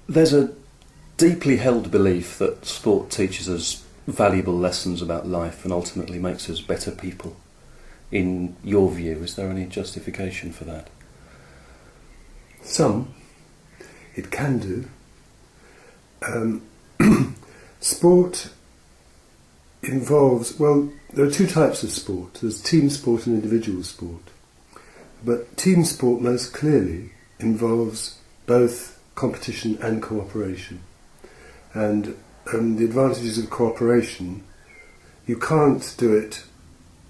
There's a deeply held belief that sport teaches us valuable lessons about life and ultimately makes us better people. In your view, is there any justification for that? Some. It can do. Sport involves, well, there are two types of sport. There's team sport and individual sport. But team sport most clearly involves both competition and cooperation. And the advantages of cooperation, you can't do it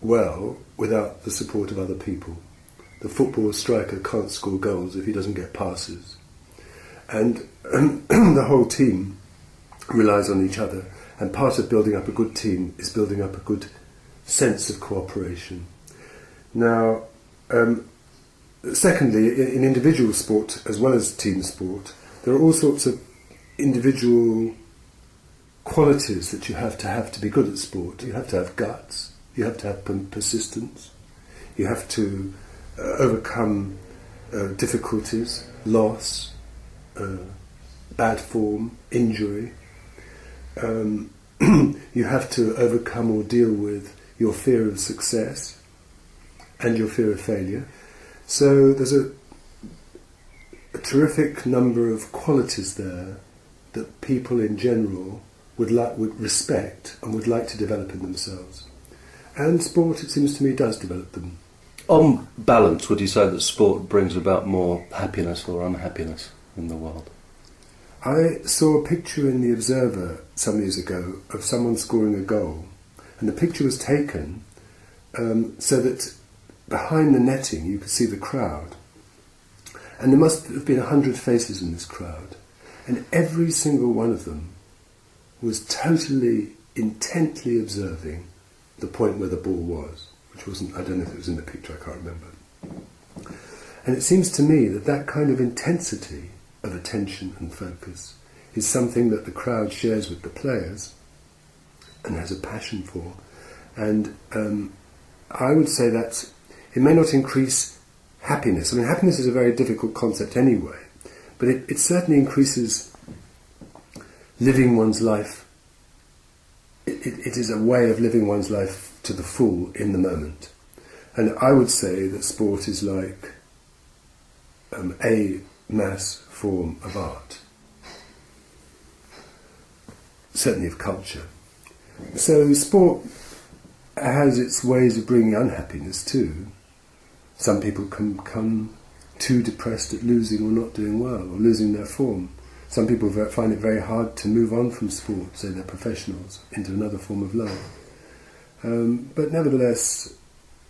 well without the support of other people. The football striker can't score goals if he doesn't get passes. And the whole team relies on each other. And part of building up a good team is building up a good sense of cooperation. Now, secondly, in individual sport as well as team sport, there are all sorts of individual qualities that you have to be good at sport. You have to have guts, you have to have persistence, you have to overcome difficulties, loss, bad form, injury. You have to overcome or deal with your fear of success and your fear of failure. So there's a terrific number of qualities there that people in general would respect and would like to develop in themselves. And sport, it seems to me, does develop them. On balance, would you say that sport brings about more happiness or unhappiness in the world? I saw a picture in The Observer some years ago of someone scoring a goal, and the picture was taken so that behind the netting you could see the crowd. And there must have been 100 faces in this crowd, and every single one of them was totally, intently observing the point where the ball was, which wasn't, I don't know if it was in the picture, I can't remember. And it seems to me that that kind of intensity of attention and focus is something that the crowd shares with the players and has a passion for. And I would say that it may not increase happiness. I mean, happiness is a very difficult concept anyway, but it certainly increases living one's life. It is a way of living one's life to the full in the moment. And I would say that sport is like a mass form of art, certainly of culture. So sport has its ways of bringing unhappiness too. Some people can become too depressed at losing or not doing well, or losing their form. Some people find it very hard to move on from sport, say they're professionals, into another form of life. But nevertheless,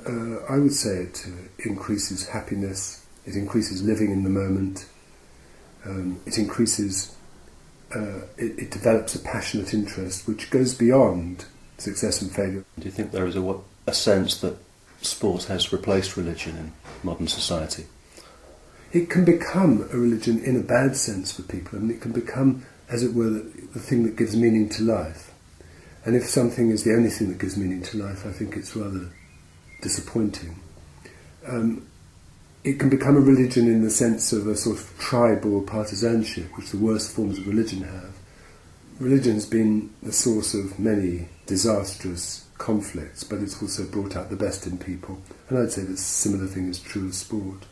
I would say it increases happiness, it increases living in the moment, it increases, it develops a passionate interest which goes beyond success and failure. Do you think there is a sense that sport has replaced religion in modern society? It can become a religion in a bad sense for people. I mean, it can become, as it were, the thing that gives meaning to life. And if something is the only thing that gives meaning to life, I think it's rather disappointing. It can become a religion in the sense of a sort of tribal partisanship, which the worst forms of religion have. Religion's been the source of many disastrous conflicts, but it's also brought out the best in people. And I'd say the similar thing is true of sport.